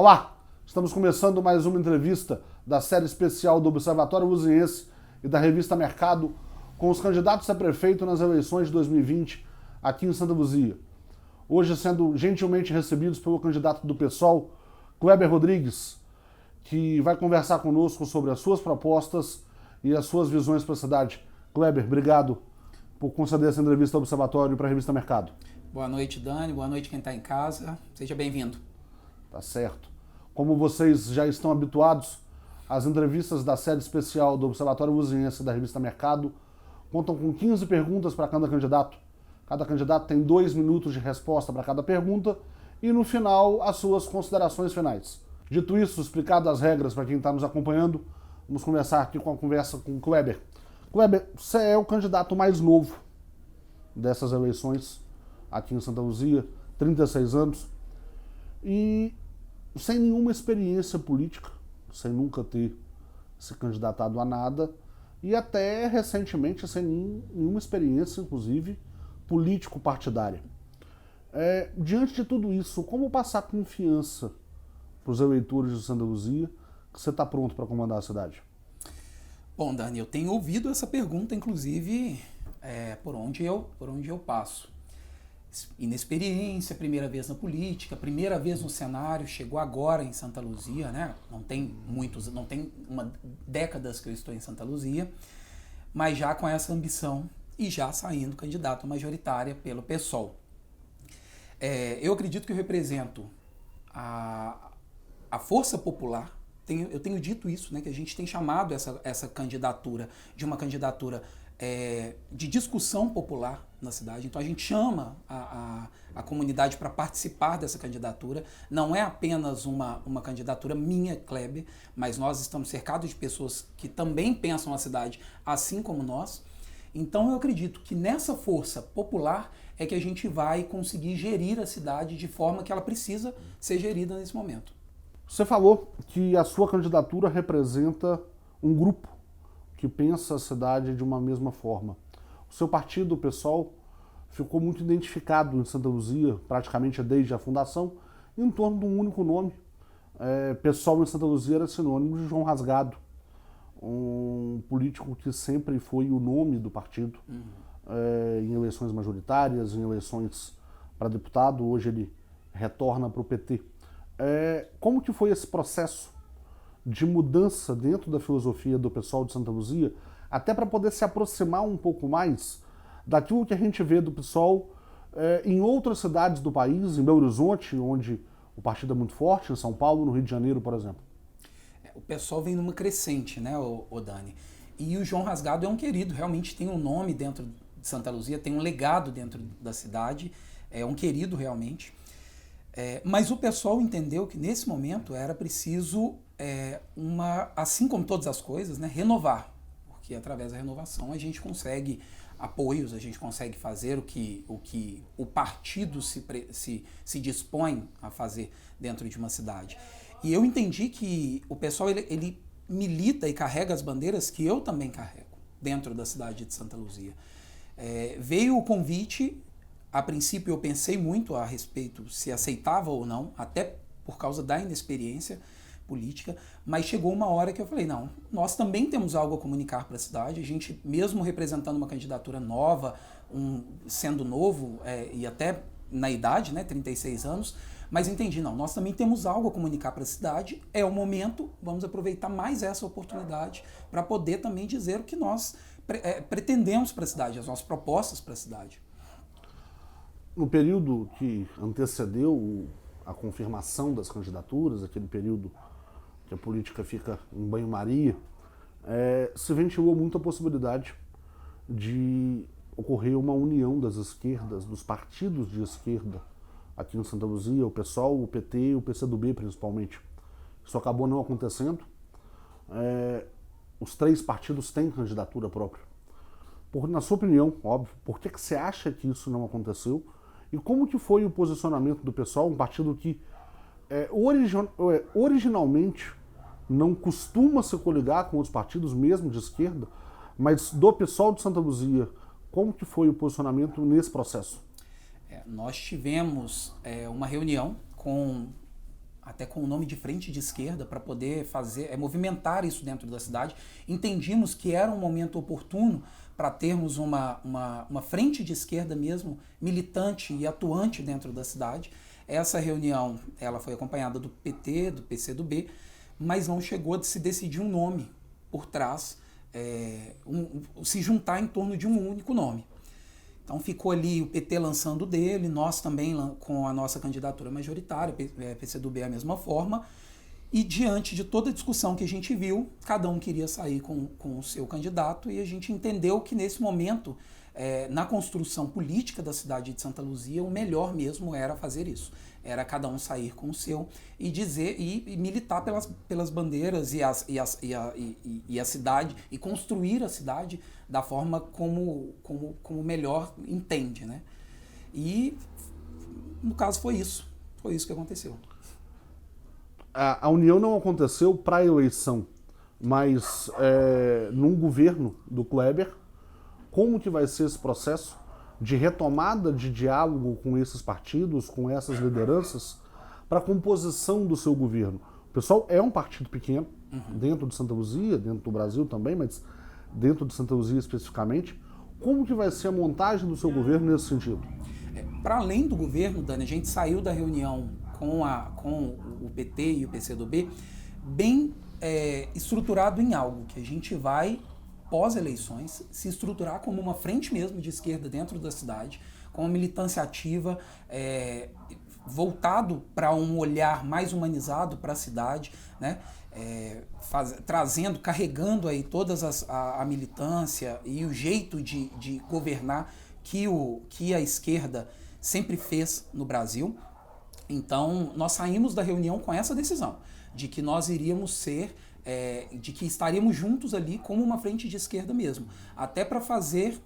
Olá, estamos começando mais uma entrevista da série especial do Observatório Luziense e da revista Mercado com os candidatos a prefeito nas eleições de 2020 aqui em Santa Luzia. Hoje sendo gentilmente recebidos pelo candidato do PSOL, Kleber Rodrigues, que vai conversar conosco sobre as suas propostas e as suas visões para a cidade. Kleber, obrigado por conceder essa entrevista ao Observatório para a revista Mercado. Boa noite, Dani. Boa noite quem está em casa. Seja bem-vindo. Tá certo. Como vocês já estão habituados, as entrevistas da série especial do Observatório Luziense da revista Mercado contam com 15 perguntas para cada candidato. Cada candidato tem 2 minutos de resposta para cada pergunta e, no final, as suas considerações finais. Dito isso, explicado as regras para quem está nos acompanhando, vamos começar aqui com a conversa com o Kleber. Kleber, você é o candidato mais novo dessas eleições aqui em Santa Luzia, 36 anos, e sem nenhuma experiência política, sem nunca ter se candidatado a nada, e até recentemente sem nenhuma experiência, inclusive, político-partidária. Diante de tudo isso, como passar confiança para os eleitores de Santa Luzia que você está pronto para comandar a cidade? Bom, Dani, eu tenho ouvido essa pergunta, inclusive, por onde eu passo. Inexperiência, primeira vez na política, primeira vez no cenário, chegou agora em Santa Luzia, né? Não tem décadas que eu estou em Santa Luzia, mas já com essa ambição e já saindo candidato a majoritária pelo PSOL. Eu acredito que eu represento a força popular. Eu tenho dito isso, né, que a gente tem chamado essa candidatura de uma candidatura de discussão popular na cidade. Então a gente chama a comunidade para participar dessa candidatura. Não é apenas uma candidatura minha, Kleber, mas nós estamos cercados de pessoas que também pensam a cidade assim como nós. Então eu acredito que nessa força popular é que a gente vai conseguir gerir a cidade de forma que ela precisa ser gerida nesse momento. Você falou que a sua candidatura representa um grupo que pensa a cidade de uma mesma forma. O seu partido, o PSOL, ficou muito identificado em Santa Luzia, praticamente desde a fundação, em torno de um único nome. PSOL em Santa Luzia era sinônimo de João Rasgado, um político que sempre foi o nome do partido em eleições majoritárias, em eleições para deputado. Hoje ele retorna para o PT. Como que foi esse processo de mudança dentro da filosofia do PSOL de Santa Luzia, até para poder se aproximar um pouco mais daquilo que a gente vê do PSOL em outras cidades do país, em Belo Horizonte, onde o partido é muito forte, em São Paulo, no Rio de Janeiro, por exemplo? O PSOL vem numa crescente, né, o Dani? E o João Rasgado é um querido, realmente tem um nome dentro de Santa Luzia, tem um legado dentro da cidade, é um querido realmente. Mas o PSOL entendeu que nesse momento era preciso, assim como todas as coisas, né, renovar. Porque através da renovação a gente consegue apoios, a gente consegue fazer o que o partido se dispõe a fazer dentro de uma cidade. E eu entendi que o PSOL ele milita e carrega as bandeiras que eu também carrego dentro da cidade de Santa Luzia. Veio o convite. A princípio eu pensei muito a respeito se aceitava ou não, até por causa da inexperiência política, mas chegou uma hora que eu falei, não, nós também temos algo a comunicar para a cidade, a gente mesmo representando uma candidatura nova, sendo novo e até na idade, né, 36 anos, mas entendi, não, nós também temos algo a comunicar para a cidade, é o momento, vamos aproveitar mais essa oportunidade para poder também dizer o que nós pretendemos para a cidade, as nossas propostas para a cidade. No período que antecedeu a confirmação das candidaturas, aquele período que a política fica em banho-maria, se ventilou muito a possibilidade de ocorrer uma união das esquerdas, dos partidos de esquerda aqui em Santa Luzia, o PSOL, o PT e o PCdoB principalmente. Isso acabou não acontecendo. Os 3 partidos têm candidatura própria. Na sua opinião, óbvio, por que você acha que isso não aconteceu? E como que foi o posicionamento do PSOL, um partido que originalmente não costuma se coligar com os partidos mesmo de esquerda, mas do PSOL de Santa Luzia, como que foi o posicionamento nesse processo? Nós tivemos uma reunião com até com o nome de Frente de Esquerda, para poder movimentar isso dentro da cidade. Entendimos que era um momento oportuno para termos uma frente de esquerda mesmo, militante e atuante dentro da cidade. Essa reunião ela foi acompanhada do PT, do PCdoB, mas não chegou a se decidir um nome por trás, se juntar em torno de um único nome. Então ficou ali o PT lançando dele, nós também com a nossa candidatura majoritária, PCdoB a mesma forma, e diante de toda a discussão que a gente viu, cada um queria sair com o seu candidato, e a gente entendeu que nesse momento, na construção política da cidade de Santa Luzia, o melhor mesmo era fazer isso. Era cada um sair com o seu e dizer e militar pelas bandeiras e a cidade, e construir a cidade da forma como melhor entende, né? E no caso foi isso que aconteceu. A união não aconteceu para a eleição, mas num governo do Kleber, como que vai ser esse processo de retomada de diálogo com esses partidos, com essas lideranças, para a composição do seu governo? O pessoal é um partido pequeno, dentro de Santa Luzia, dentro do Brasil também, mas dentro de Santa Luzia especificamente. Como que vai ser a montagem do seu governo nesse sentido? Para além do governo, Dani, a gente saiu da reunião com o PT e o PCdoB bem estruturado em algo que a gente vai, pós-eleições, se estruturar como uma frente mesmo de esquerda dentro da cidade, com uma militância ativa, voltado para um olhar mais humanizado para a cidade, né? Carregando aí todas a militância e o jeito de governar que a esquerda sempre fez no Brasil. Então, nós saímos da reunião com essa decisão, de que nós iríamos de que estaríamos juntos ali como uma frente de esquerda mesmo, até para fazer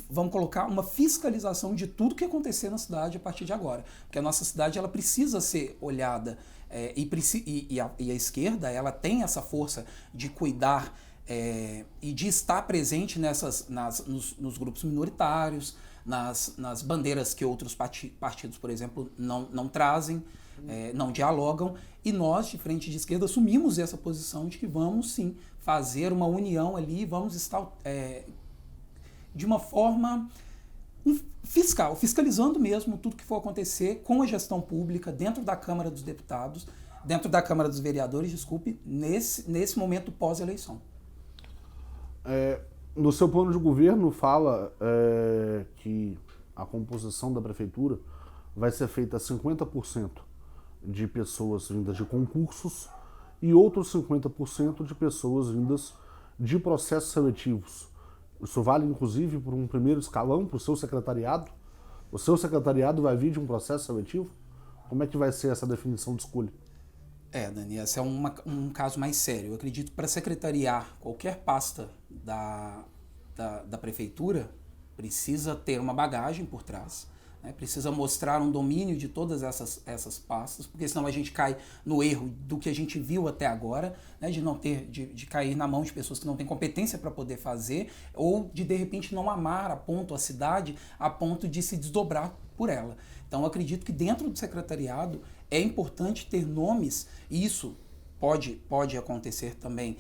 vamos colocar uma fiscalização de tudo que acontecer na cidade a partir de agora, porque a nossa cidade ela precisa ser olhada, e a esquerda ela tem essa força de cuidar e de estar presente nos grupos minoritários, nas bandeiras que outros partidos, por exemplo, não trazem, não dialogam, e nós, de Frente de Esquerda, assumimos essa posição de que vamos sim fazer uma união ali, vamos estar de uma forma fiscalizando mesmo tudo que for acontecer com a gestão pública dentro da Câmara dos Deputados, dentro da Câmara dos Vereadores, desculpe, nesse momento pós-eleição. No seu plano de governo fala que a composição da prefeitura vai ser feita 50% de pessoas vindas de concursos e outros 50% de pessoas vindas de processos seletivos. Isso vale, inclusive, por um primeiro escalão, para o seu secretariado. O seu secretariado vai vir de um processo seletivo? Como é que vai ser essa definição de escolha? Dani, esse é um caso mais sério. Eu acredito que para secretariar qualquer pasta da prefeitura, precisa ter uma bagagem por trás, né? Precisa mostrar um domínio de todas essas pastas, porque senão a gente cai no erro do que a gente viu até agora, né? De cair na mão de pessoas que não têm competência para poder fazer, ou de repente não amar a cidade a ponto de se desdobrar por ela. Então eu acredito que dentro do secretariado é importante ter nomes, e isso pode acontecer também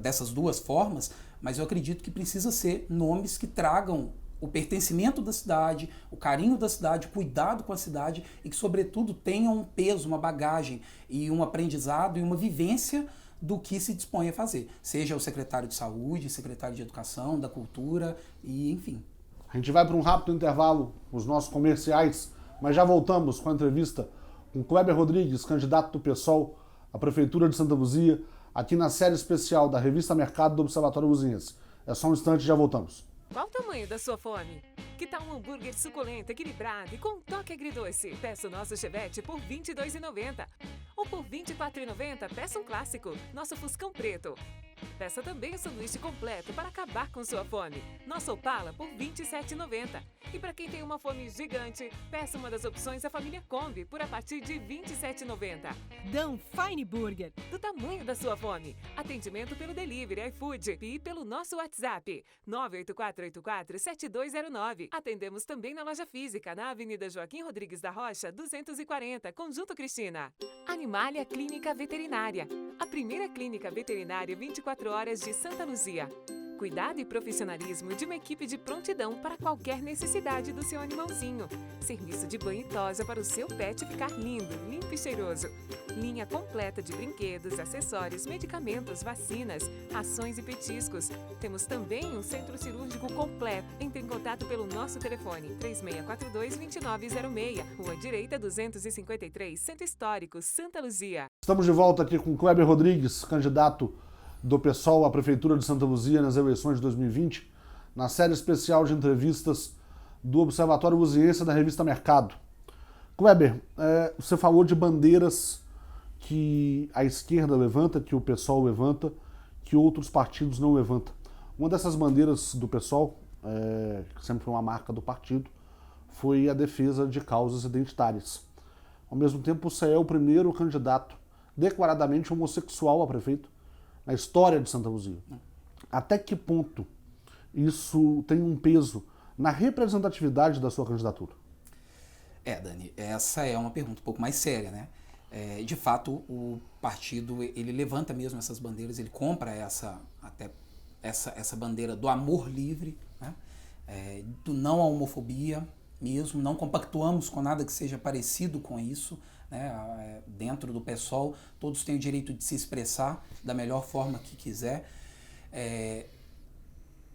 dessas duas formas, mas eu acredito que precisa ser nomes que tragam o pertencimento da cidade, o carinho da cidade, o cuidado com a cidade, e que, sobretudo, tenham um peso, uma bagagem e um aprendizado e uma vivência do que se dispõe a fazer. Seja o secretário de saúde, secretário de educação, da cultura, e enfim. A gente vai para um rápido intervalo, os nossos comerciais, mas já voltamos com a entrevista com Kleber Rodrigues, candidato do PSOL à Prefeitura de Santa Luzia, aqui na série especial da Revista Mercado do Observatório Luziense. É só um instante e já voltamos. Qual o tamanho da sua fome? Que tal um hambúrguer suculento, equilibrado e com um toque agridoce? Peça o nosso Chevette por R$ 22,90. Ou por R$ 24,90, peça um clássico, nosso Fuscão Preto. Peça também o sanduíche completo para acabar com sua fome. Nossa Opala por R$ 27,90. E para quem tem uma fome gigante, peça uma das opções da família Kombi por a partir de R$ 27,90. Dan Fine Burger. Do tamanho da sua fome. Atendimento pelo delivery, iFood e pelo nosso WhatsApp 98484-7209. Atendemos também na loja física, na Avenida Joaquim Rodrigues da Rocha, 240, Conjunto Cristina. Animalia Clínica Veterinária. A primeira clínica veterinária 24 horas de Santa Luzia. Cuidado e profissionalismo de uma equipe de prontidão para qualquer necessidade do seu animalzinho. Serviço de banho e tosa para o seu pet ficar lindo, limpo e cheiroso. Linha completa de brinquedos, acessórios, medicamentos, vacinas, rações e petiscos. Temos também um centro cirúrgico completo. Entre em contato pelo nosso telefone 3642-2906, Rua Direita 253, Centro Histórico, Santa Luzia. Estamos de volta aqui com Kleber Rodrigues, candidato do PSOL à Prefeitura de Santa Luzia nas eleições de 2020, na série especial de entrevistas do Observatório Luziense da revista Mercado. Kleber, você falou de bandeiras que a esquerda levanta, que o PSOL levanta, que outros partidos não levantam. Uma dessas bandeiras do PSOL, que sempre foi uma marca do partido, foi a defesa de causas identitárias. Ao mesmo tempo, você é o primeiro candidato declaradamente homossexual a prefeito na história de Santa Luzia. Até que ponto isso tem um peso na representatividade da sua candidatura? Dani, essa é uma pergunta um pouco mais séria, né? De fato, o partido, ele levanta mesmo essas bandeiras, ele compra essa bandeira do amor livre, né? Do não à homofobia mesmo, não compactuamos com nada que seja parecido com isso, né? Dentro do PSOL, todos têm o direito de se expressar da melhor forma que quiser.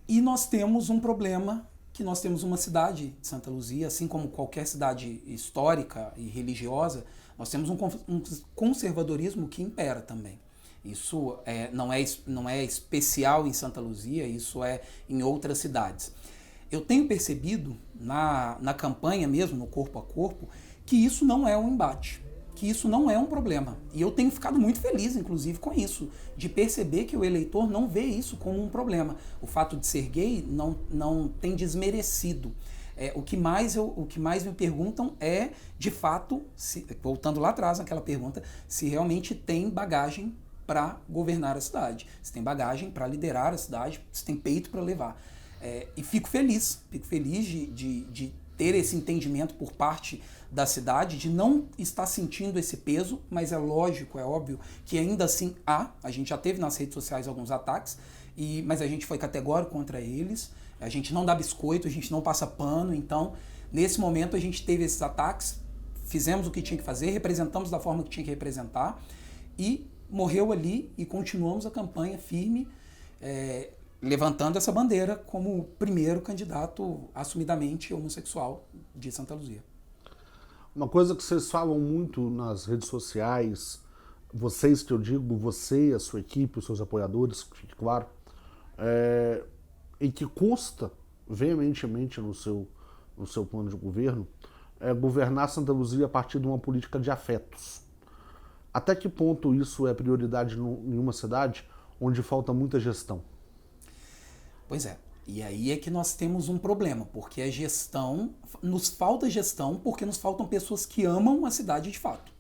E nós temos um problema, que nós temos uma cidade de Santa Luzia, assim como qualquer cidade histórica e religiosa, nós temos um conservadorismo que impera também. Isso não é especial em Santa Luzia, isso é em outras cidades. Eu tenho percebido na campanha mesmo, no corpo a corpo, que isso não é um embate, que isso não é um problema. E eu tenho ficado muito feliz, inclusive, com isso, de perceber que o eleitor não vê isso como um problema. O fato de ser gay não tem desmerecido. O que mais me perguntam é, de fato, voltando lá atrás naquela pergunta, se realmente tem bagagem para governar a cidade, se tem bagagem para liderar a cidade, se tem peito para levar. E fico feliz de ter esse entendimento por parte da cidade, de não estar sentindo esse peso, mas é lógico, é óbvio que ainda assim a gente já teve nas redes sociais alguns ataques, mas a gente foi categórico contra eles, a gente não dá biscoito, a gente não passa pano, então nesse momento a gente teve esses ataques, fizemos o que tinha que fazer, representamos da forma que tinha que representar e morreu ali e continuamos a campanha firme, levantando essa bandeira como o primeiro candidato assumidamente homossexual de Santa Luzia. Uma coisa que vocês falam muito nas redes sociais, vocês que eu digo, você, a sua equipe, os seus apoiadores, que fique claro, e que consta veementemente no seu plano de governo, é governar Santa Luzia a partir de uma política de afetos. Até que ponto isso é prioridade em uma cidade onde falta muita gestão? Pois é, e aí é que nós temos um problema, porque a gestão, nos falta gestão porque nos faltam pessoas que amam a cidade de fato.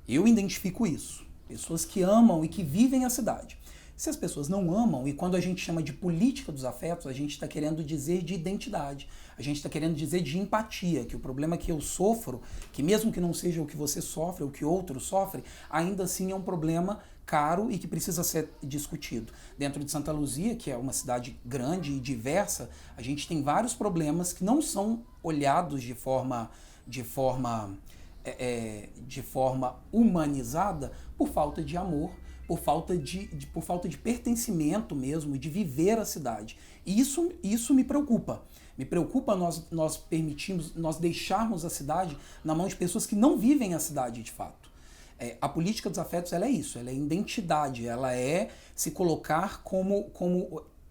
Eu identifico isso, pessoas que amam e que vivem a cidade. Se as pessoas não amam, e quando a gente chama de política dos afetos, a gente está querendo dizer de identidade, a gente está querendo dizer de empatia, que o problema que eu sofro, que mesmo que não seja o que você sofre, ou que outro sofre, ainda assim é um problema caro e que precisa ser discutido. Dentro de Santa Luzia, que é uma cidade grande e diversa, a gente tem vários problemas que não são olhados de forma humanizada por falta de amor, por falta de pertencimento mesmo, de viver a cidade. E isso me preocupa. Me preocupa nós deixarmos a cidade na mão de pessoas que não vivem a cidade de fato. A política dos afetos, ela é isso, ela é identidade, ela é se colocar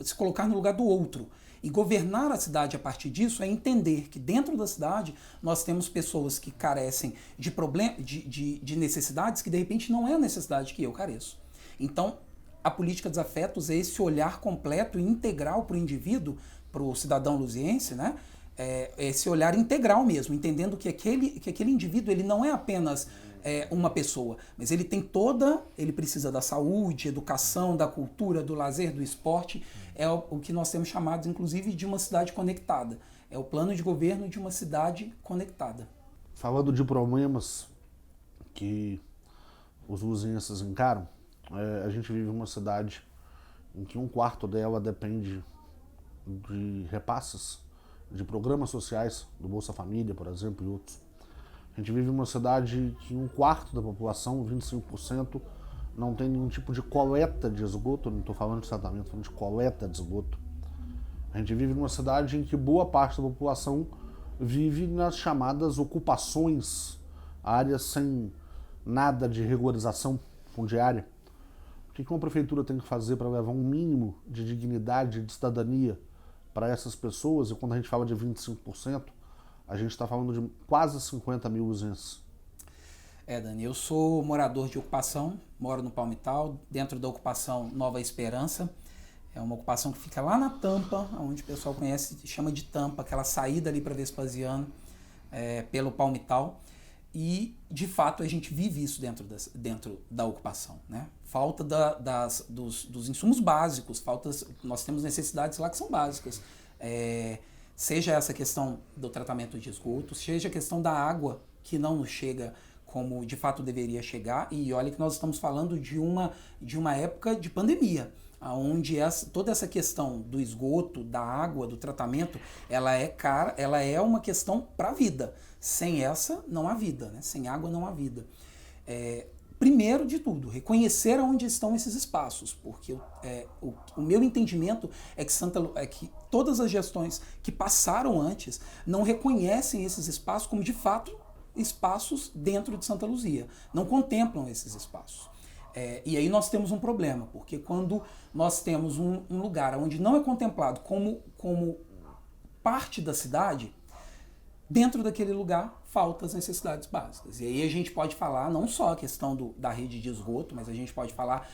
se colocar no lugar do outro. E governar a cidade a partir disso é entender que dentro da cidade nós temos pessoas que carecem de necessidades que de repente não é a necessidade que eu careço. Então, a política dos afetos é esse olhar completo e integral para o indivíduo, para o cidadão luziense, né? Esse olhar integral mesmo, entendendo que aquele indivíduo ele não é apenas uma pessoa, mas ele precisa da saúde, educação, da cultura, do lazer, do esporte, é o que nós temos chamado, inclusive, de uma cidade conectada. É o plano de governo de uma cidade conectada. Falando de problemas que os luzienses encaram, a gente vive uma cidade em que 1/4 dela depende de repasses, de programas sociais, do Bolsa Família, por exemplo, e outros. A gente vive uma cidade que 1/4 da população, 25%, não tem nenhum tipo de coleta de esgoto, não estou falando de tratamento, estou falando de coleta de esgoto. A gente vive numa cidade em que boa parte da população vive nas chamadas ocupações, áreas sem nada de regularização fundiária. O que uma prefeitura tem que fazer para levar um mínimo de dignidade, de cidadania para essas pessoas? E quando a gente fala de 25%, a gente está falando de quase 50 mil luzienses. Dani, eu sou morador de ocupação, moro no Palmital, dentro da ocupação Nova Esperança. É uma ocupação que fica lá na Tampa, onde o pessoal conhece, chama de Tampa, aquela saída ali para Vespasiano, pelo Palmital. E, de fato, a gente vive isso dentro da ocupação, né? Falta dos insumos básicos, nós temos necessidades lá que são básicas. Seja essa questão do tratamento de esgoto, seja a questão da água, que não nos chega como de fato deveria chegar. E olha que nós estamos falando de uma época de pandemia, onde toda essa questão do esgoto, da água, do tratamento, ela é uma questão para a vida. Sem essa, não há vida, né? Sem água, não há vida. Primeiro de tudo, reconhecer onde estão esses espaços, porque o meu entendimento é que todas as gestões que passaram antes não reconhecem esses espaços como, de fato, espaços dentro de Santa Luzia, não contemplam esses espaços. E aí nós temos um problema, porque quando nós temos um lugar onde não é contemplado como parte da cidade, dentro daquele lugar faltam as necessidades básicas. E aí a gente pode falar não só a questão da rede de esgoto, mas a gente pode falar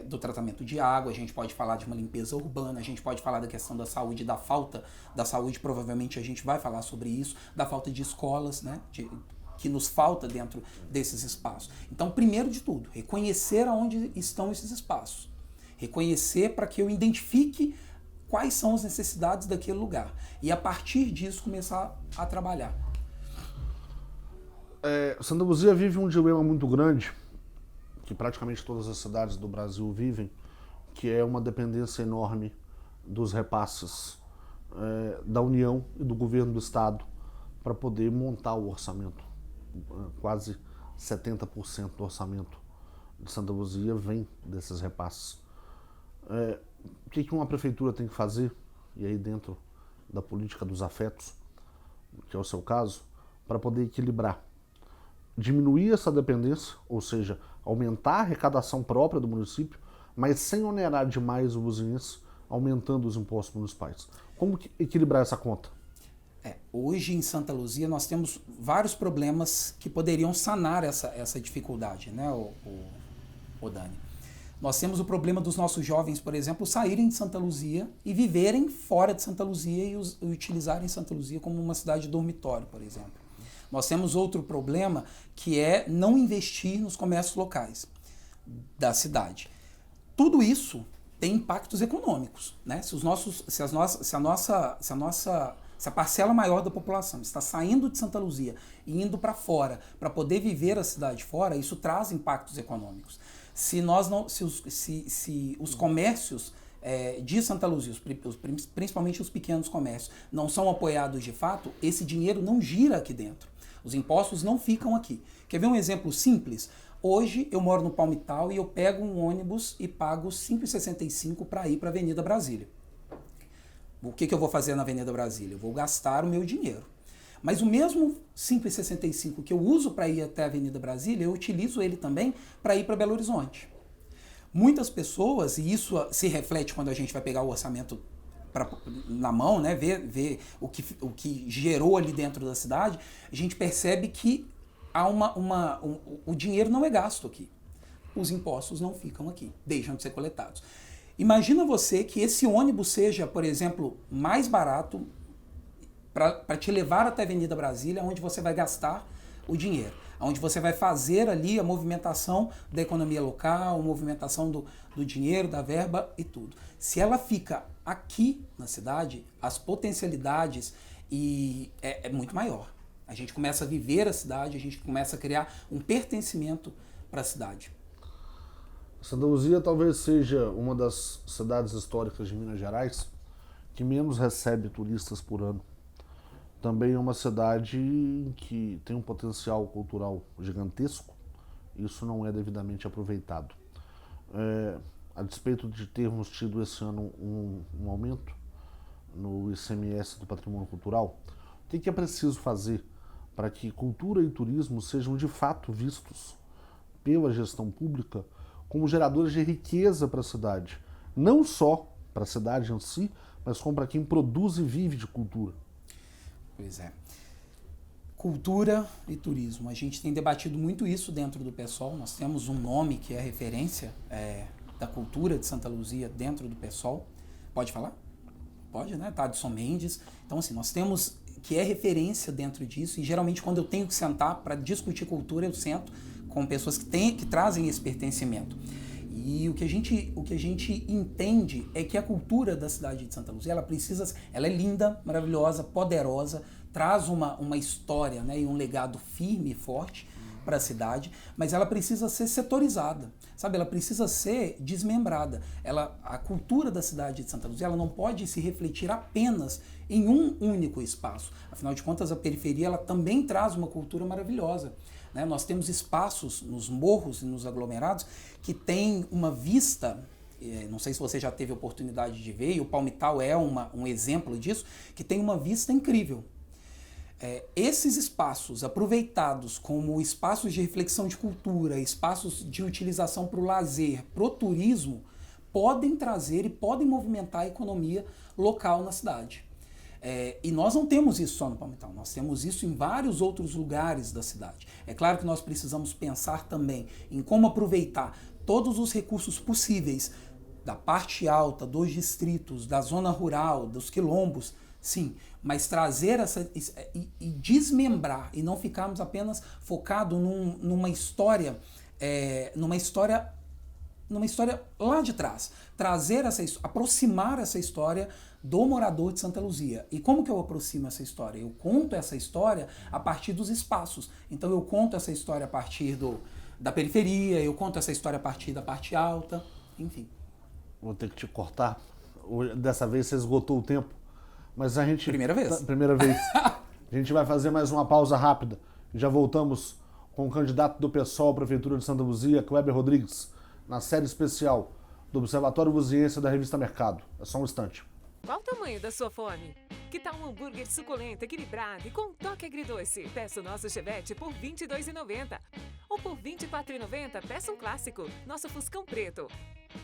do tratamento de água, a gente pode falar de uma limpeza urbana, a gente pode falar da questão da saúde, da falta da saúde, provavelmente a gente vai falar sobre isso, da falta de escolas, né, que nos falta dentro desses espaços. Então, primeiro de tudo, reconhecer aonde estão esses espaços. Reconhecer para que eu identifique quais são as necessidades daquele lugar. E a partir disso começar a trabalhar. Santa Luzia vive um dilema muito grande, que praticamente todas as cidades do Brasil vivem, que é uma dependência enorme dos repasses da União e do governo do Estado para poder montar o orçamento. Quase 70% do orçamento de Santa Luzia vem desses repasses. O que uma prefeitura tem que fazer, e aí dentro da política dos afetos, que é o seu caso, para poder equilibrar? Diminuir essa dependência, ou seja, aumentar a arrecadação própria do município, mas sem onerar demais o luziense, aumentando os impostos municipais. Como equilibrar essa conta? Hoje em Santa Luzia nós temos vários problemas que poderiam sanar essa dificuldade, né, o Dani? Nós temos o problema dos nossos jovens, por exemplo, saírem de Santa Luzia e viverem fora de Santa Luzia e utilizarem Santa Luzia como uma cidade dormitório, por exemplo. Nós temos outro problema que é não investir nos comércios locais da cidade. Tudo isso tem impactos econômicos, né? Se a parcela maior da população está saindo de Santa Luzia e indo para fora para poder viver a cidade fora, isso traz impactos econômicos. Se os comércios de Santa Luzia, principalmente os pequenos comércios, não são apoiados de fato, esse dinheiro não gira aqui dentro. Os impostos não ficam aqui. Quer ver um exemplo simples? Hoje eu moro no Palmital e eu pego um ônibus e pago R$ 5,65 para ir para a Avenida Brasília. O que eu vou fazer na Avenida Brasília? Eu vou gastar o meu dinheiro. Mas o mesmo R$ 5,65 que eu uso para ir até a Avenida Brasília, eu utilizo ele também para ir para Belo Horizonte. Muitas pessoas, e isso se reflete quando a gente vai pegar o orçamento na mão, né, ver o que gerou ali dentro da cidade, a gente percebe que há o dinheiro não é gasto aqui. os impostos não ficam aqui, deixam de ser coletados. Imagina você que esse ônibus seja, por exemplo, mais barato para te levar até a Avenida Brasília, onde você vai gastar o dinheiro, onde você vai fazer ali a movimentação da economia local, a movimentação do dinheiro, da verba e tudo. Se ela fica aqui na cidade, as potencialidades é muito maior. A gente começa a viver a cidade, a gente começa a criar um pertencimento para a cidade. Santa Luzia talvez seja uma das cidades históricas de Minas Gerais que menos recebe turistas por ano. Também é uma cidade que tem um potencial cultural gigantesco, isso não é devidamente aproveitado. A despeito de termos tido esse ano um aumento no ICMS do patrimônio cultural, o que é preciso fazer para que cultura e turismo sejam de fato vistos pela gestão pública como geradores de riqueza para a cidade? Não só para a cidade em si, mas como para quem produz e vive de cultura. Pois é. Cultura e turismo. A gente tem debatido muito isso dentro do PSOL. Nós temos um nome que é referência da cultura de Santa Luzia dentro do PSOL. Pode falar? Pode, né? Tadson Mendes. Então, assim, nós temos que é referência dentro disso. E geralmente, quando eu tenho que sentar para discutir cultura, eu sento com pessoas que trazem esse pertencimento. E o que a gente entende é que a cultura da cidade de Santa Luzia, ela é linda, maravilhosa, poderosa, traz uma história, né, e um legado firme e forte para a cidade, mas ela precisa ser setorizada, sabe? Ela precisa ser desmembrada. A cultura da cidade de Santa Luzia, ela não pode se refletir apenas em um único espaço. Afinal de contas, a periferia ela também traz uma cultura maravilhosa. Né? Nós temos espaços nos morros e nos aglomerados que tem uma vista, não sei se você já teve a oportunidade de ver, e o Palmital é um exemplo disso, que tem uma vista incrível. Esses espaços aproveitados como espaços de reflexão de cultura, espaços de utilização para o lazer, para o turismo, podem trazer e podem movimentar a economia local na cidade. E nós não temos isso só no Palmital, nós temos isso em vários outros lugares da cidade. É claro que nós precisamos pensar também em como aproveitar todos os recursos possíveis da parte alta, dos distritos, da zona rural, dos quilombos, sim, mas trazer e desmembrar e não ficarmos apenas focados numa história lá de trás, aproximar essa história do morador de Santa Luzia. E como que eu aproximo essa história? Eu conto essa história a partir dos espaços. Então eu conto essa história a partir da periferia, eu conto essa história a partir da parte alta, enfim. Vou ter que te cortar. Dessa vez você esgotou o tempo. Mas a gente... Primeira vez. Primeira vez. A gente vai fazer mais uma pausa rápida. Já voltamos com o candidato do PSOL à Prefeitura de Santa Luzia, Kleber Rodrigues, na série especial do Observatório Luziense da revista Mercado. É só um instante. Qual o tamanho da sua fome? Que tal um hambúrguer suculento, equilibrado e com um toque agridoce? Peça o nosso chevette por R$ 22,90. Ou por R$ 24,90, peça um clássico, nosso Fuscão Preto.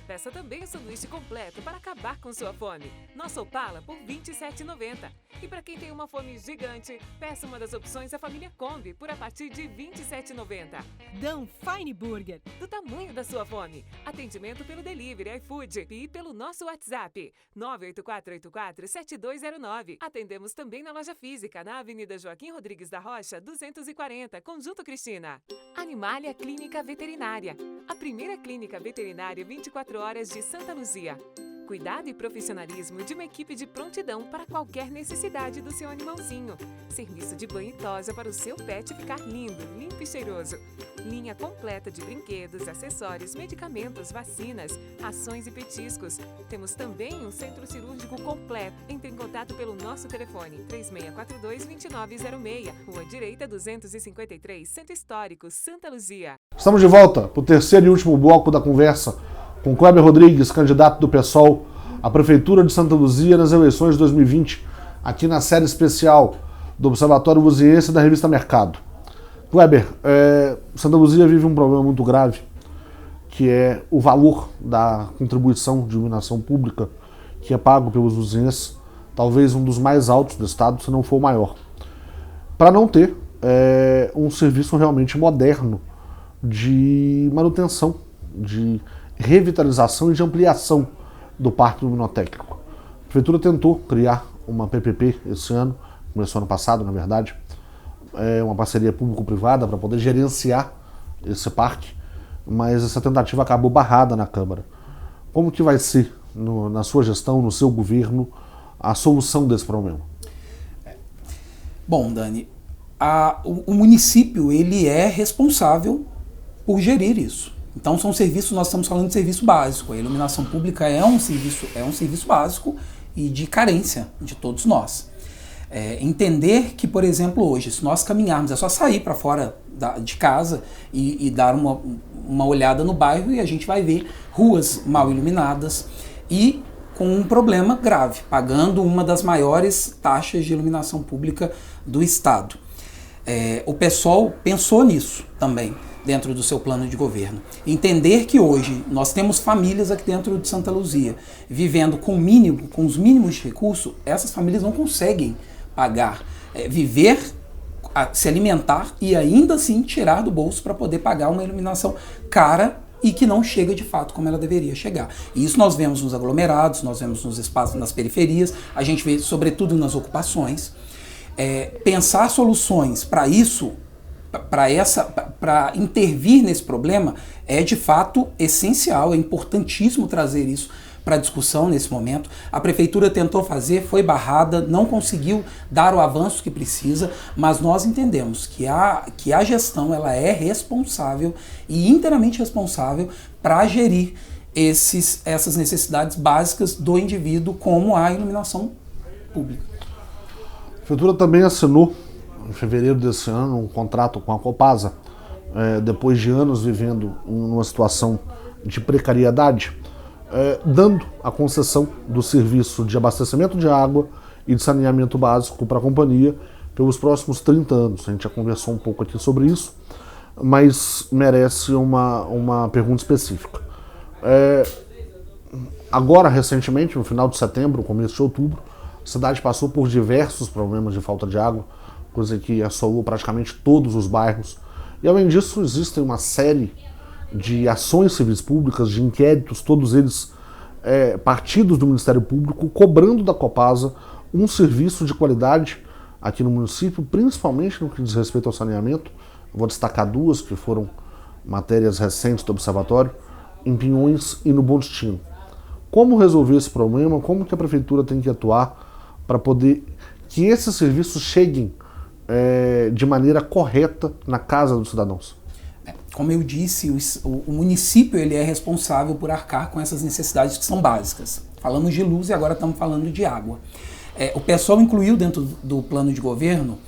Peça também o sanduíche completo para acabar com sua fome. Nosso Opala por R$ 27,90. E para quem tem uma fome gigante, peça uma das opções da família Kombi por a partir de R$ 27,90. Dan Fine Burger. Do tamanho da sua fome. Atendimento pelo delivery, iFood e pelo nosso WhatsApp 98484-7209. Atendemos também na loja física, na Avenida Joaquim Rodrigues da Rocha, 240, Conjunto Cristina. Animalia Clínica Veterinária. A primeira clínica veterinária 24 horas de Santa Luzia. Cuidado e profissionalismo de uma equipe de prontidão para qualquer necessidade do seu animalzinho. Serviço de banho e tosa para o seu pet ficar lindo, limpo e cheiroso. Linha completa de brinquedos, acessórios, medicamentos, vacinas, rações e petiscos. Temos também um centro cirúrgico completo. Entre em contato pelo nosso telefone 3642-2906, Rua Direita 253, Centro Histórico, Santa Luzia. Estamos de volta para o terceiro e último bloco da conversa com Kleber Rodrigues, candidato do PSOL à Prefeitura de Santa Luzia nas eleições de 2020, aqui na série especial do Observatório Luziense da revista Mercado. Kleber, Santa Luzia vive um problema muito grave, que é o valor da contribuição de iluminação pública que é pago pelos luzienses, talvez um dos mais altos do estado, se não for o maior, para não ter um serviço realmente moderno de manutenção de revitalização e de ampliação do Parque Luminotécnico. A Prefeitura tentou criar uma PPP esse ano, começou ano passado, na verdade, uma parceria público-privada para poder gerenciar esse parque, mas essa tentativa acabou barrada na Câmara. Como que vai ser, na sua gestão, no seu governo, a solução desse problema? Bom, Dani, o município ele é responsável por gerir isso. Então são serviços, nós estamos falando de serviço básico. A iluminação pública é um serviço básico e de carência de todos nós. Entender que, por exemplo, hoje, se nós caminharmos, é só sair para fora de casa e dar uma olhada no bairro e a gente vai ver ruas mal iluminadas e com um problema grave, pagando uma das maiores taxas de iluminação pública do estado. O PSOL pensou nisso também, dentro do seu plano de governo. Entender que hoje nós temos famílias aqui dentro de Santa Luzia vivendo com os mínimos de recursos, essas famílias não conseguem pagar, viver, se alimentar e ainda assim tirar do bolso para poder pagar uma iluminação cara e que não chega de fato como ela deveria chegar. E isso nós vemos nos aglomerados, nós vemos nos espaços, nas periferias, a gente vê sobretudo nas ocupações. Pensar soluções para isso, para intervir nesse problema, é de fato essencial, é importantíssimo trazer isso para discussão nesse momento. A prefeitura tentou fazer, foi barrada, não conseguiu dar o avanço que precisa, mas nós entendemos que a gestão ela é responsável e inteiramente responsável para gerir essas necessidades básicas do indivíduo, como a iluminação pública. A prefeitura também assinou, em fevereiro desse ano, um contrato com a Copasa, depois de anos vivendo numa situação de precariedade, dando a concessão do serviço de abastecimento de água e de saneamento básico para a companhia pelos próximos 30 anos. A gente já conversou um pouco aqui sobre isso, mas merece uma pergunta específica. Agora, recentemente, no final de setembro, começo de outubro, a cidade passou por diversos problemas de falta de água, coisa que assolou praticamente todos os bairros. E, além disso, existem uma série de ações civis públicas, de inquéritos, todos eles partidos do Ministério Público, cobrando da Copasa um serviço de qualidade aqui no município, principalmente no que diz respeito ao saneamento. Vou destacar duas que foram matérias recentes do Observatório, em Pinhões e no Bom Destino. Como resolver esse problema? Como que a prefeitura tem que atuar para poder que esses serviços cheguem de maneira correta na casa dos cidadãos? Como eu disse, o município ele é responsável por arcar com essas necessidades que são básicas. Falamos de luz e agora estamos falando de água. O PSOL incluiu dentro do plano de governo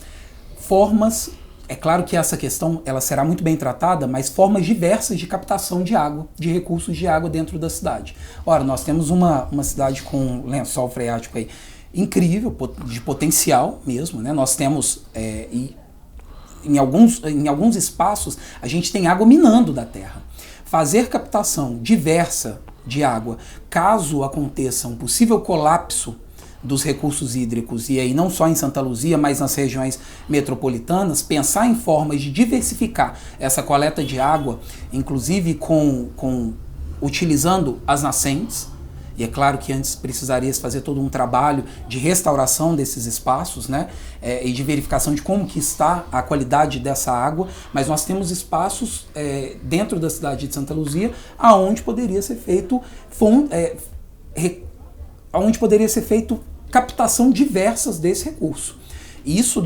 formas, é claro que essa questão ela será muito bem tratada, mas formas diversas de captação de água, de recursos de água dentro da cidade. Ora, nós temos uma cidade com lençol freático aí incrível, de potencial mesmo, né? Nós temos, em alguns espaços, a gente tem água minando da terra. Fazer captação diversa de água, caso aconteça um possível colapso dos recursos hídricos, e aí não só em Santa Luzia, mas nas regiões metropolitanas, pensar em formas de diversificar essa coleta de água, inclusive utilizando as nascentes. E é claro que antes precisaria se fazer todo um trabalho de restauração desses espaços, né? E de verificação de como que está a qualidade dessa água, mas nós temos espaços dentro da cidade de Santa Luzia aonde poderia ser feito captação diversas desse recurso. Isso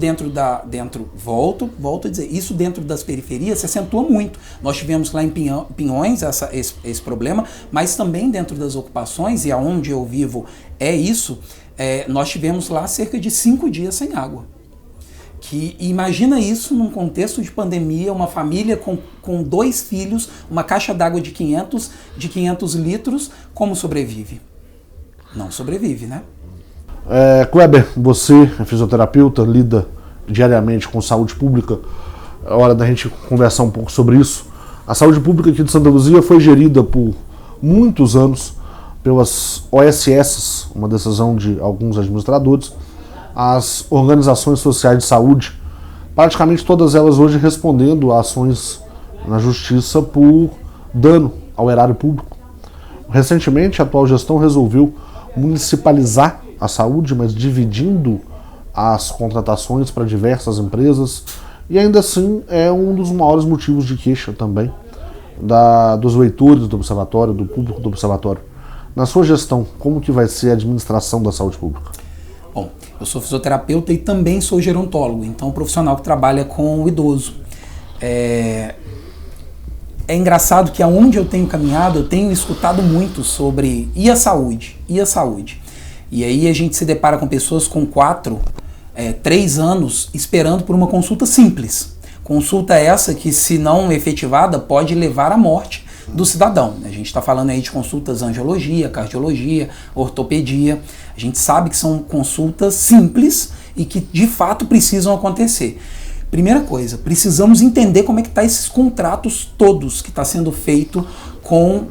volto a dizer, isso dentro das periferias se acentua muito. Nós tivemos lá em Pinhões esse problema, mas também dentro das ocupações, e aonde eu vivo nós tivemos lá cerca de 5 dias sem água. Imagina isso num contexto de pandemia, uma família com 2 filhos, uma caixa d'água de 500 litros, como sobrevive? Não sobrevive, né? Kleber, você é fisioterapeuta, lida diariamente com saúde pública. É hora da gente conversar um pouco sobre isso. A saúde pública aqui de Santa Luzia foi gerida por muitos anos pelas OSS, uma decisão de alguns administradores, as organizações sociais de saúde, praticamente todas elas hoje respondendo a ações na justiça por dano ao erário público. Recentemente, a atual gestão resolveu municipalizar a saúde, mas dividindo as contratações para diversas empresas, e ainda assim é um dos maiores motivos de queixa também dos leitores do observatório, do público do observatório. Na sua gestão, como que vai ser a administração da saúde pública? Bom, eu sou fisioterapeuta e também sou gerontólogo, então profissional que trabalha com o idoso. É engraçado que aonde eu tenho caminhado, eu tenho escutado muito sobre e a saúde. E aí a gente se depara com pessoas com 3 anos esperando por uma consulta simples. Consulta essa que, se não efetivada, pode levar à morte do cidadão. A gente está falando aí de consultas angiologia, cardiologia, ortopedia. A gente sabe que são consultas simples e que de fato precisam acontecer. Primeira coisa, precisamos entender como é que estão esses contratos todos que está sendo feito com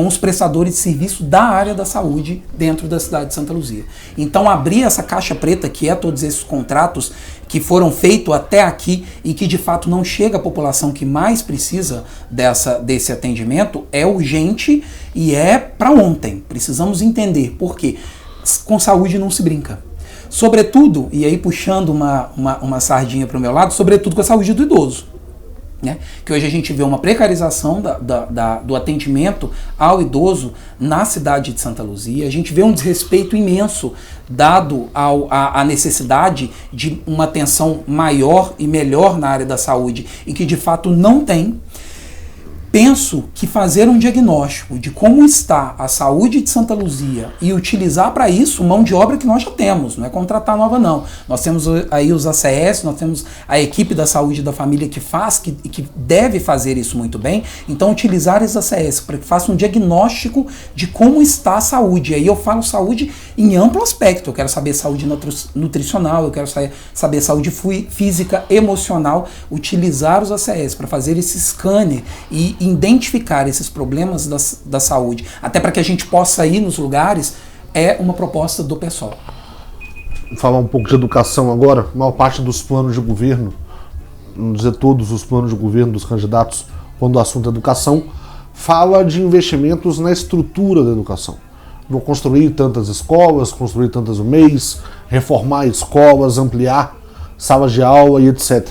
os prestadores de serviço da área da saúde dentro da cidade de Santa Luzia. Então, abrir essa caixa preta, que é todos esses contratos que foram feitos até aqui e que de fato não chega à população que mais precisa desse atendimento, é urgente e é para ontem. Precisamos entender por quê. Com saúde não se brinca. Sobretudo, e aí puxando uma sardinha para o meu lado, sobretudo com a saúde do idoso. Né? Que hoje a gente vê uma precarização do atendimento ao idoso na cidade de Santa Luzia, a gente vê um desrespeito imenso dado à necessidade de uma atenção maior e melhor na área da saúde e que de fato não tem. Penso que fazer um diagnóstico de como está a saúde de Santa Luzia e utilizar para isso mão de obra que nós já temos, não é contratar nova não. Nós temos aí os ACS, nós temos a equipe da saúde da família que faz, que deve fazer isso muito bem. Então utilizar esses ACS para que faça um diagnóstico de como está a saúde. E aí eu falo saúde em amplo aspecto. Eu quero saber saúde nutricional, eu quero saber saúde física, emocional. Utilizar os ACS para fazer esse scanner e identificar esses problemas da saúde, até para que a gente possa ir nos lugares, é uma proposta do PSOL. Vou falar um pouco de educação agora. A maior parte dos planos de governo, não dizer todos os planos de governo dos candidatos, quando o assunto é educação, fala de investimentos na estrutura da educação. Vou construir tantas escolas, construir tantas MEIs, reformar escolas, ampliar salas de aula e etc.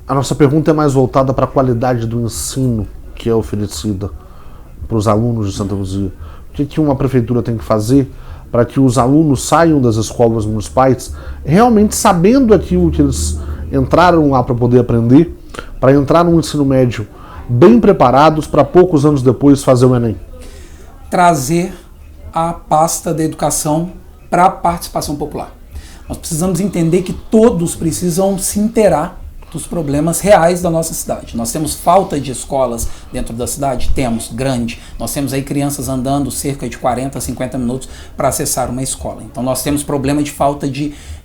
A nossa pergunta é mais voltada para a qualidade do ensino que é oferecida para os alunos de Santa Luzia. O que uma prefeitura tem que fazer para que os alunos saiam das escolas municipais realmente sabendo aquilo que eles entraram lá para poder aprender, para entrar no ensino médio bem preparados para poucos anos depois fazer o Enem? Trazer a pasta da educação para a participação popular. Nós precisamos entender que todos precisam se inteirar dos problemas reais da nossa cidade. Nós temos falta de escolas dentro da cidade? Temos, grande. Nós temos aí crianças andando cerca de 40, 50 minutos para acessar uma escola. Então nós temos problema de falta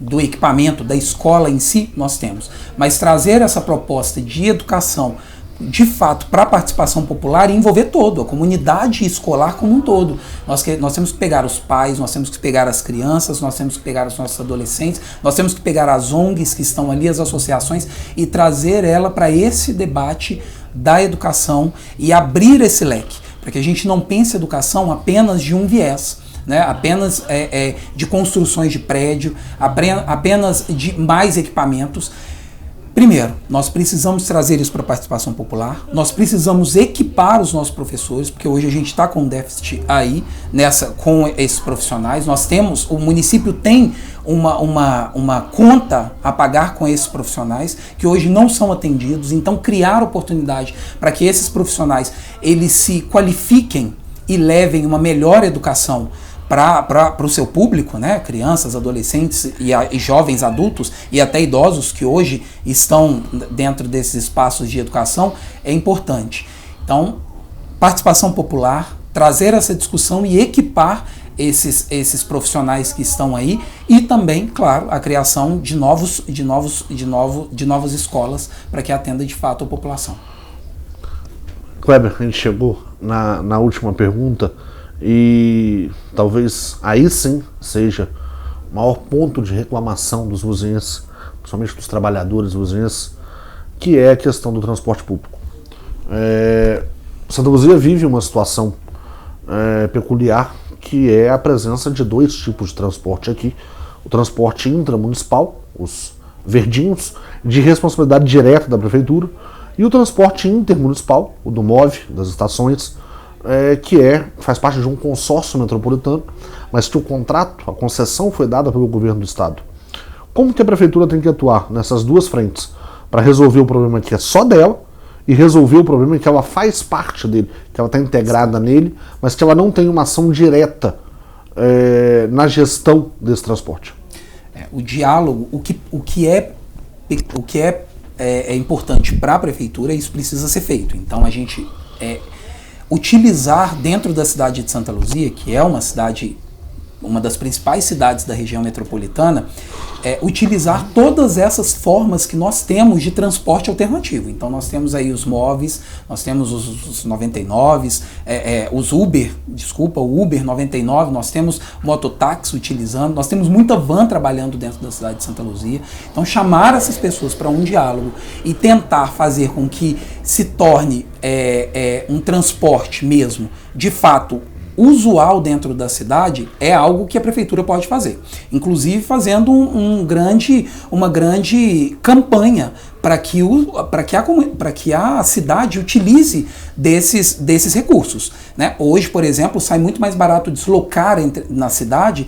do equipamento, da escola em si, nós temos. Mas trazer essa proposta de educação de fato para a participação popular e envolver todo, a comunidade escolar como um todo. Nós temos que pegar os pais, nós temos que pegar as crianças, nós temos que pegar os nossos adolescentes, nós temos que pegar as ONGs que estão ali, as associações, e trazer ela para esse debate da educação e abrir esse leque, para que a gente não pense educação apenas de um viés, né? Apenas de construções de prédio, apenas de mais equipamentos. Primeiro, nós precisamos trazer isso para a participação popular, nós precisamos equipar os nossos professores, porque hoje a gente está com um déficit aí, com esses profissionais. O município tem uma conta a pagar com esses profissionais, que hoje não são atendidos. Então, criar oportunidade para que esses profissionais eles se qualifiquem e levem uma melhor educação para o seu público, né? Crianças, adolescentes e jovens adultos e até idosos que hoje estão dentro desses espaços de educação, é importante. Então, participação popular, trazer essa discussão e equipar esses profissionais que estão aí e também, claro, a criação de novas escolas para que atenda de fato a população. Kleber, a gente chegou na última pergunta. E talvez aí sim seja o maior ponto de reclamação dos luzienses, principalmente dos trabalhadores luzienses, que é a questão do transporte público. Santa Luzia vive uma situação peculiar, que é a presença de dois tipos de transporte aqui. O transporte intramunicipal, os verdinhos, de responsabilidade direta da prefeitura, e o transporte intermunicipal, o do MOV, das estações, que faz parte de um consórcio metropolitano, mas que o contrato, a concessão foi dada pelo governo do estado. Como que a prefeitura tem que atuar nessas duas frentes para resolver o problema que é só dela e resolver o problema que ela faz parte dele, que ela está integrada nele, mas que ela não tem uma ação direta na gestão desse transporte? O diálogo, o que é importante para a prefeitura, isso precisa ser feito. Então a gente utilizar dentro da cidade de Santa Luzia, que é uma das principais cidades da região metropolitana, utilizar todas essas formas que nós temos de transporte alternativo. Então nós temos aí os móveis, nós temos os 99s, o Uber 99, nós temos mototáxi utilizando, nós temos muita van trabalhando dentro da cidade de Santa Luzia. Então chamar essas pessoas para um diálogo e tentar fazer com que se torne um transporte mesmo, de fato, usual dentro da cidade, é algo que a prefeitura pode fazer. Inclusive fazendo uma grande campanha para que a cidade utilize desses recursos, né? Hoje, por exemplo, sai muito mais barato deslocar na cidade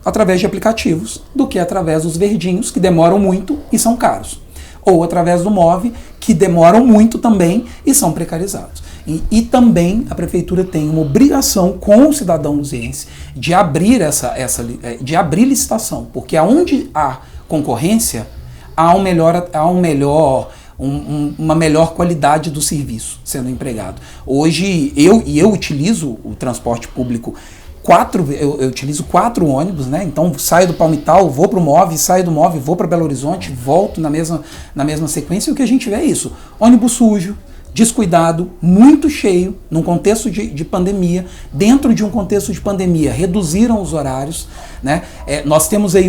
através de aplicativos do que através dos verdinhos, que demoram muito e são caros. Ou através do MOV, que demoram muito também e são precarizados. E também a prefeitura tem uma obrigação com o cidadão luziense de abrir de abrir licitação, porque aonde há concorrência, há uma melhor qualidade do serviço sendo empregado. Hoje eu utilizo o transporte público. Eu utilizo 4 ônibus, né? Então saio do Palmital, vou para o MOV, saio do MOV, vou para Belo Horizonte, volto na mesma sequência, e o que a gente vê é isso: ônibus sujo, descuidado, muito cheio, num contexto de pandemia. Dentro de um contexto de pandemia, reduziram os horários, né? Nós temos aí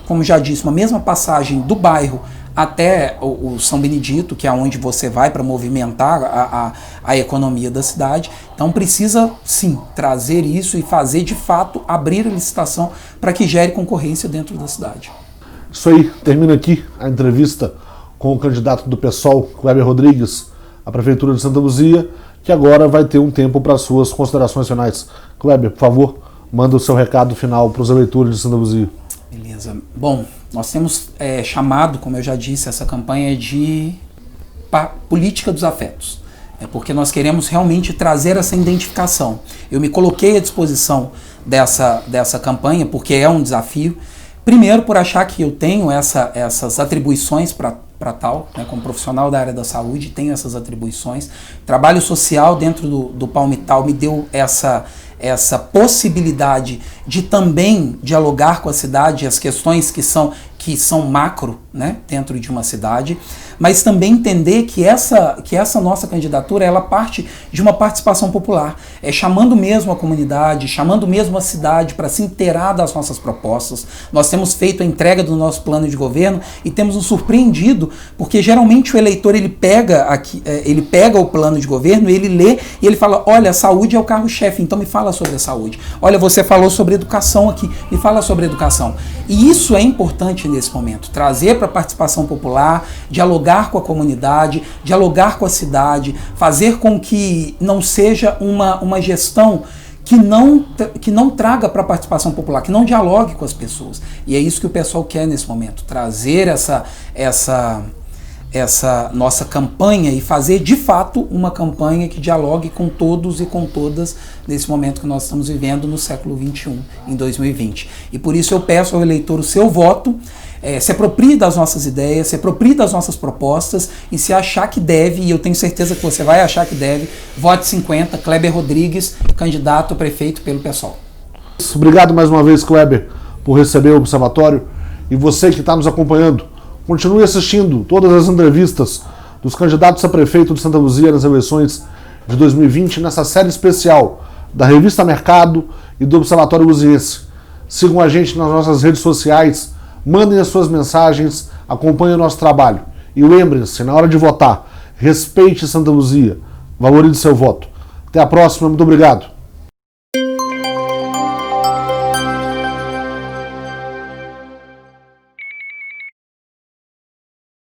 como já disse, uma mesma passagem do bairro até o São Benedito, que é onde você vai para movimentar a economia da cidade. Então precisa, sim, trazer isso e fazer, de fato, abrir a licitação para que gere concorrência dentro da cidade. Isso aí, termina aqui a entrevista com o candidato do PSOL, Kleber Rodrigues, à Prefeitura de Santa Luzia, que agora vai ter um tempo para suas considerações finais. Kleber, por favor, manda o seu recado final para os eleitores de Santa Luzia. Beleza. Bom, nós temos chamado, como eu já disse, essa campanha de política dos afetos. Porque nós queremos realmente trazer essa identificação. Eu me coloquei à disposição dessa campanha porque é um desafio. Primeiro, por achar que eu tenho essas atribuições para tal, né, como profissional da área da saúde, tenho essas atribuições. Trabalho social dentro do Palmital me deu essa possibilidade de também dialogar com a cidade, as questões que são macro, né, dentro de uma cidade, mas também entender que essa nossa candidatura, ela parte de uma participação popular, chamando mesmo a comunidade, chamando mesmo a cidade para se inteirar das nossas propostas. Nós temos feito a entrega do nosso plano de governo e temos nos surpreendido, porque geralmente o eleitor ele pega o plano de governo, ele lê e ele fala: olha, a saúde é o carro-chefe, então me fala sobre a saúde. Olha, você falou sobre educação aqui, me fala sobre educação. E isso é importante nesse momento, trazer para a participação popular, dialogar com a comunidade, dialogar com a cidade, fazer com que não seja uma gestão que não traga para a participação popular, que não dialogue com as pessoas. E é isso que o pessoal quer nesse momento, trazer essa nossa campanha e fazer de fato uma campanha que dialogue com todos e com todas nesse momento que nós estamos vivendo no século XXI, em 2020. E por isso eu peço ao eleitor o seu voto, se aproprie das nossas ideias, se aproprie das nossas propostas e se achar que deve, e eu tenho certeza que você vai achar que deve, vote 50, Kleber Rodrigues, candidato a prefeito pelo PSOL. Obrigado mais uma vez, Kleber, por receber o Observatório, e você que está nos acompanhando, continue assistindo todas as entrevistas dos candidatos a prefeito de Santa Luzia nas eleições de 2020, nessa série especial da Revista Mercado e do Observatório Luziense. Sigam a gente nas nossas redes sociais, mandem as suas mensagens, acompanhem o nosso trabalho. E lembrem-se, na hora de votar, respeite Santa Luzia, Valorize seu voto. Até a próxima, muito obrigado.